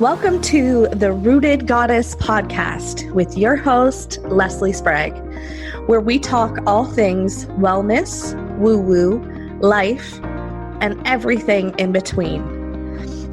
Welcome to the Rooted Goddess podcast with your host, Leslie Sprague, where we talk all things wellness, woo-woo, life, and everything in between.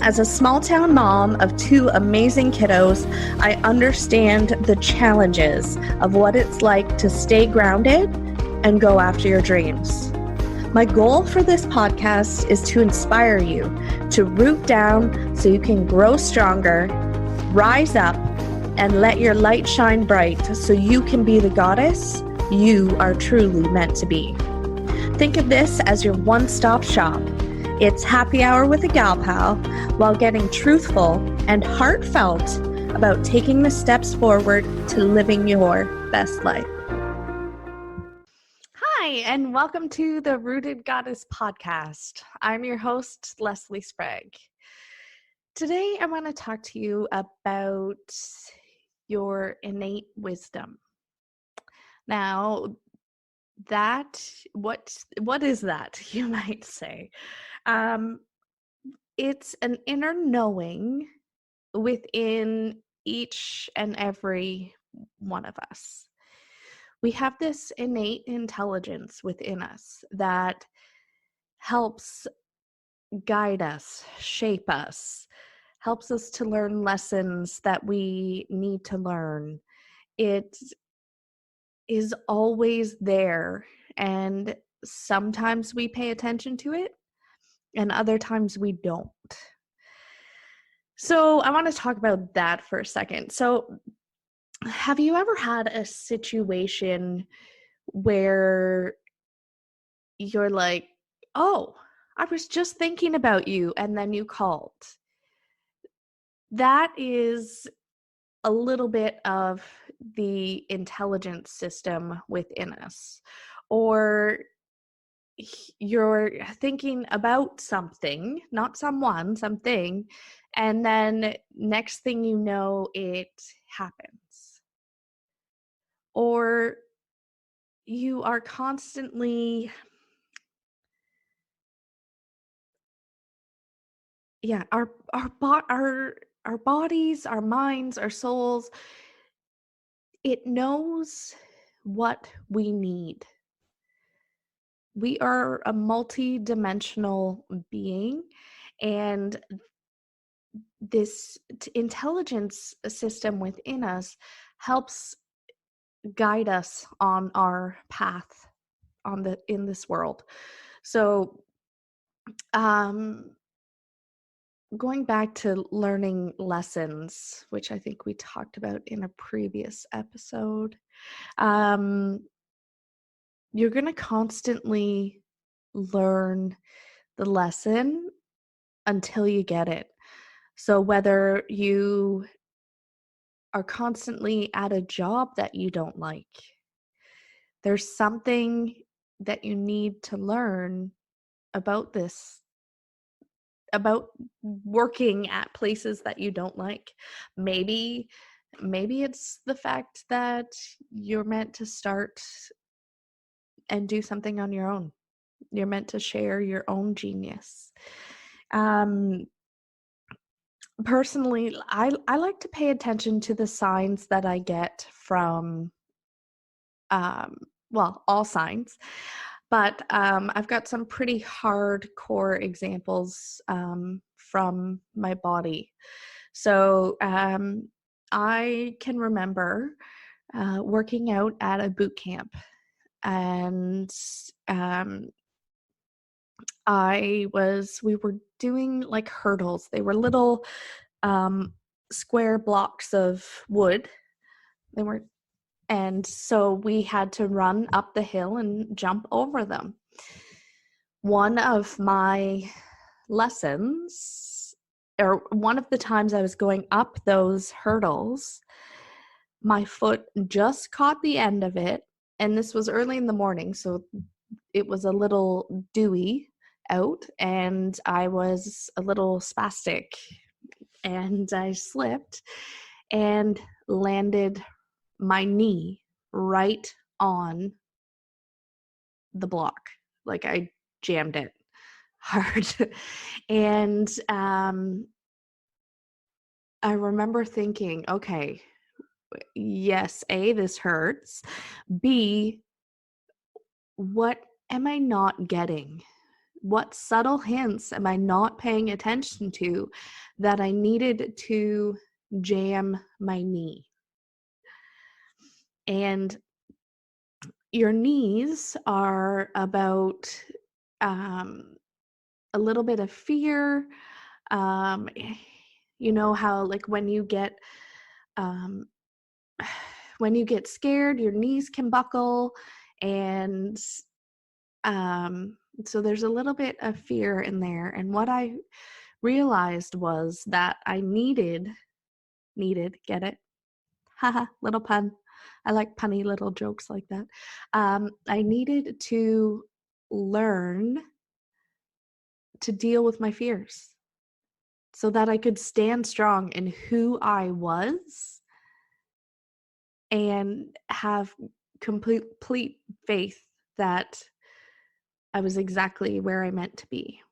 As a small-town mom of two amazing kiddos, I understand the challenges of what it's like to stay grounded and go after your dreams. My goal for this podcast is to inspire you to root down so you can grow stronger, rise up, and let your light shine bright so you can be the goddess you are truly meant to be. Think of this as your one-stop shop. It's happy hour with a gal pal while getting truthful and heartfelt about taking the steps forward to living your best life. Hi, and welcome to the Rooted Goddess podcast. I'm your host, Leslie Sprague. Today, I want to talk to you about your innate wisdom. Now, what is that, you might say? It's an inner knowing within each and every one of us. We have this innate intelligence within us that helps guide us, shape us, helps us to learn lessons that we need to learn. It is always there, and sometimes we pay attention to it, and other times we don't. So I want to talk about that for a second. So have you ever had a situation where you're like, oh, I was just thinking about you, and then you called? That is a little bit of the intelligence system within us. Or you're thinking about something, not someone, something, and then next thing you know, it happens. Or you are constantly, our bodies, our minds, our souls, it knows what we need. We are a multi-dimensional being, and this intelligence system within us helps guide us on our path in this world. So going back to learning lessons, which I think we talked about in a previous episode, you're going to constantly learn the lesson until you get it. So whether you are constantly at a job that you don't like, there's something that you need to learn about this, about working at places that you don't like. Maybe it's the fact that you're meant to start and do something on your own. You're meant to share your own genius. Personally, I like to pay attention to the signs that I get from, all signs, but I've got some pretty hardcore examples from my body. So I can remember working out at a boot camp, and we were doing like hurdles. They were little square blocks of wood. And so we had to run up the hill and jump over them. One of my lessons, or one of the times I was going up those hurdles, my foot just caught the end of it. And this was early in the morning, so it was a little dewy out, and I was a little spastic, and I slipped and landed my knee right on the block. Like I jammed it hard. And I remember thinking, okay, yes, A, this hurts. B, what am I not getting? What subtle hints am I not paying attention to that I needed to jam my knee? And your knees are about um, a little bit of fear. Um, you know how, like, um, when you get scared, your knees can buckle, and so there's a little bit of fear in there. And what I realized was that I needed, get it? Haha, little pun. I like punny little jokes like that. I needed to learn to deal with my fears so that I could stand strong in who I was and have complete faith that I was exactly where I meant to be.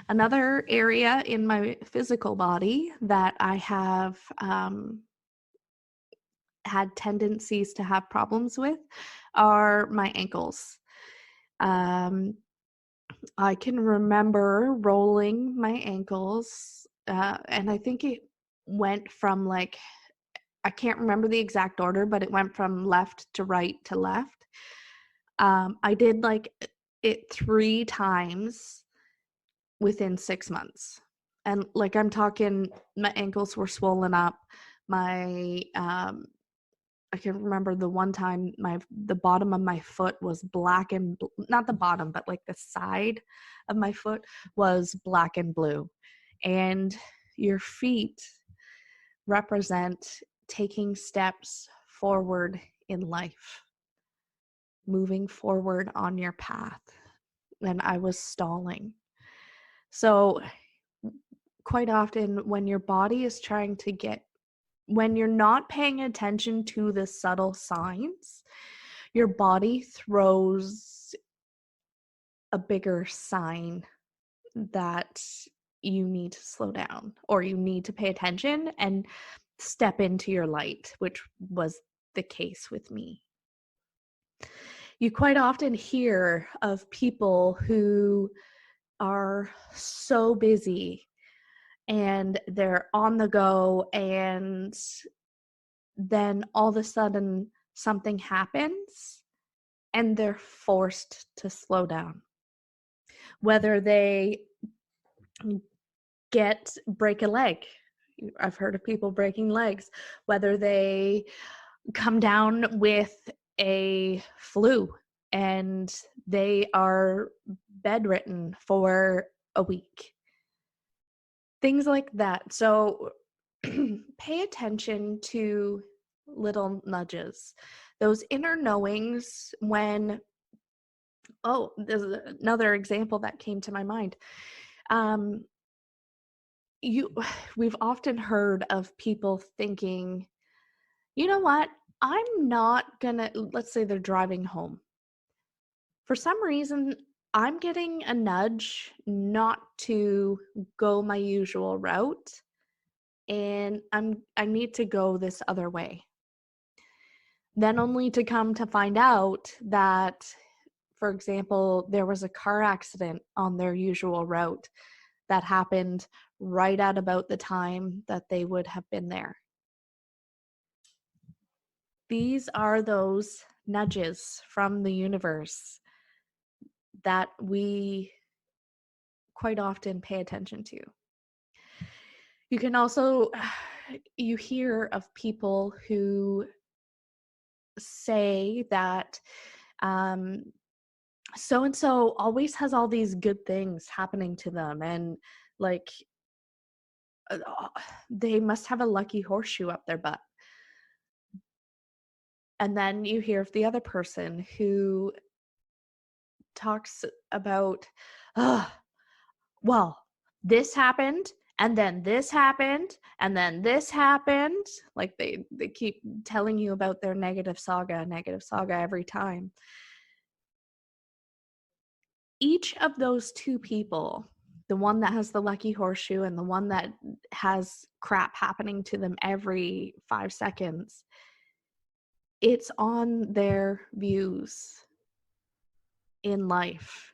Another area in my physical body that I have had tendencies to have problems with are my ankles. I can remember rolling my ankles, and I think it went from, like, I can't remember the exact order, but it went from left to right to left. I did like it 3 times within 6 months. And, like, I'm talking, my ankles were swollen up. My I can remember the one time the bottom of my foot was black and not the bottom, but like the side of my foot was black and blue. And your feet represent taking steps forward in life, moving forward on your path. And I was stalling. So quite often when your body is trying to when you're not paying attention to the subtle signs, your body throws a bigger sign that you need to slow down or you need to pay attention and step into your light, which was the case with me. You quite often hear of people who are so busy and they're on the go, and then all of a sudden something happens and they're forced to slow down. Whether they break a leg, I've heard of people breaking legs, whether they come down with a flu and they are bedridden for a week. Things like that. So pay attention to little nudges, those inner knowings when, there's another example that came to my mind. We've often heard of people thinking, you know what, I'm not gonna, let's say they're driving home. For some reason, I'm getting a nudge not to go my usual route, and I need to go this other way. Then only to come to find out that, for example, there was a car accident on their usual route that happened right at about the time that they would have been there. These are those nudges from the universe that we quite often pay attention to. You can also, you hear of people who say that so-and-so always has all these good things happening to them, and like they must have a lucky horseshoe up their butt. And then you hear of the other person who talks about, well, this happened, and then this happened, and then this happened. Like they keep telling you about their negative saga every time. Each of those two people the one that has the lucky horseshoe and the one that has crap happening to them every 5 seconds, it's on their views in life.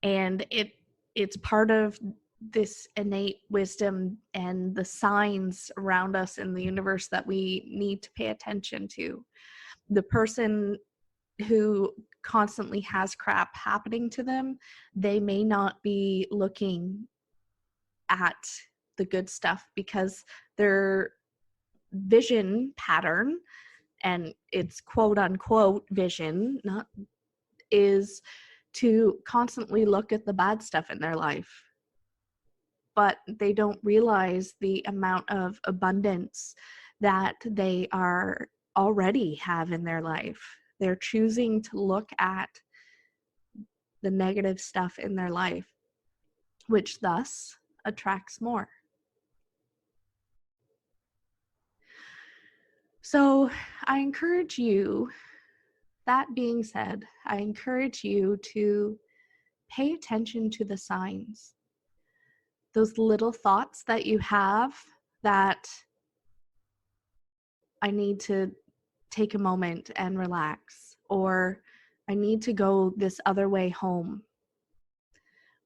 And it's part of this innate wisdom and the signs around us in the universe that we need to pay attention to. The person who constantly has crap happening to them, they may not be looking at the good stuff because their vision pattern, and it's quote unquote vision, not, is to constantly look at the bad stuff in their life. But they don't realize the amount of abundance that they are already have in their life. They're choosing to look at the negative stuff in their life, which thus attracts more. So I encourage you, that being said, I encourage you to pay attention to the signs. Those little thoughts that you have that I need to take a moment and relax, or I need to go this other way home,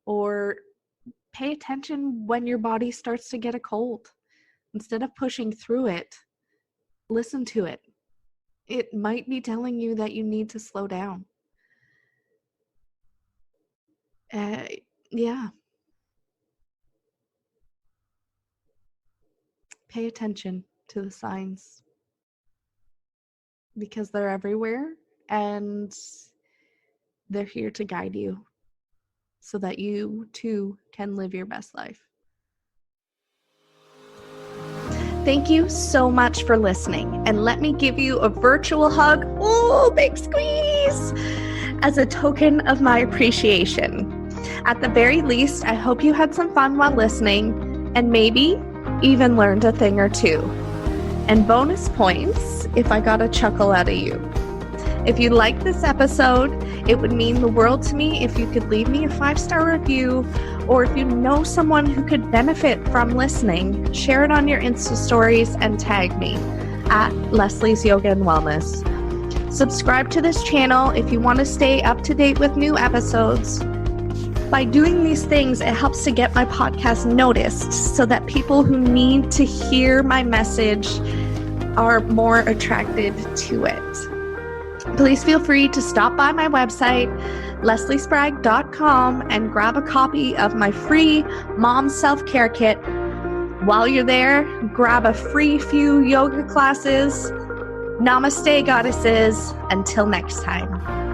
or pay attention when your body starts to get a cold. Instead of pushing through it, listen to it. It might be telling you that you need to slow down. Yeah. Pay attention to the signs because they're everywhere and they're here to guide you so that you too can live your best life. Thank you so much for listening, and let me give you a virtual hug, oh, big squeeze, as a token of my appreciation. At the very least, I hope you had some fun while listening and maybe even learned a thing or two. And bonus points if I got a chuckle out of you. If you liked this episode, it would mean the world to me if you could leave me a 5-star review, or if you know someone who could benefit from listening, share it on your Insta stories and tag me at Leslie's Yoga and Wellness. Subscribe to this channel if you want to stay up to date with new episodes. By doing these things, it helps to get my podcast noticed so that people who need to hear my message are more attracted to it. Please feel free to stop by my website, lesliespragg.com, and grab a copy of my free Mom Self-Care Kit. While you're there, grab a free few yoga classes. Namaste, goddesses. Until next time.